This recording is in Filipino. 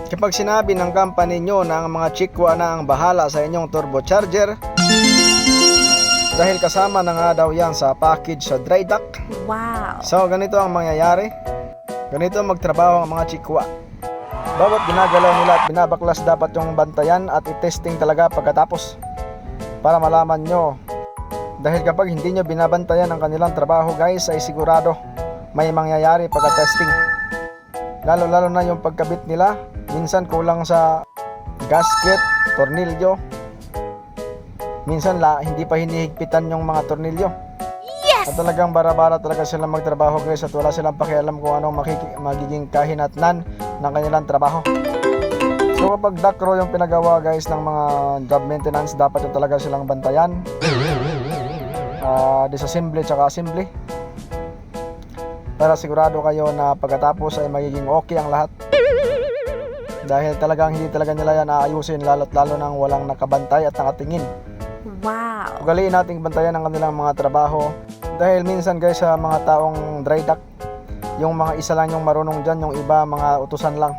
Kapag sinabi ng company nyo na ang mga chikwa na ang bahala sa inyong turbocharger, dahil kasama na nga daw yan sa package sa dry dock. Wow. So ganito ang mangyayari. Ganito magtrabaho ang mga chikwa. Bawat ginagalaw nila at binabaklas dapat yung bantayan at i-testing talaga pagkatapos, para malaman nyo. Dahil kapag hindi nyo binabantayan ang kanilang trabaho guys, ay sigurado may mangyayari pagka-testing. Lalo na yung pagkabit nila, minsan kulang sa gasket, tornilyo. Minsan hindi pa hinihigpitan yung mga tornilyo. Yes! At talagang bara-bara talaga silang magtrabaho guys, at wala silang pakialam kung anong magiging kahinatnan ng kanilang trabaho. So kapag dock row yung pinagawa guys ng mga job maintenance, dapat yung talaga silang bantayan. Disassembly tsaka assembly, para sigurado kayo na pagkatapos ay magiging okay ang lahat. Dahil talagang hindi talaga nila yan aayusin, lalo nang walang nakabantay at nakatingin. Wow. Ugaliin nating bantayan ang kanilang mga trabaho. Dahil minsan guys sa mga taong dry dock, yung mga isa lang yung marunong dyan, yung iba mga utusan lang.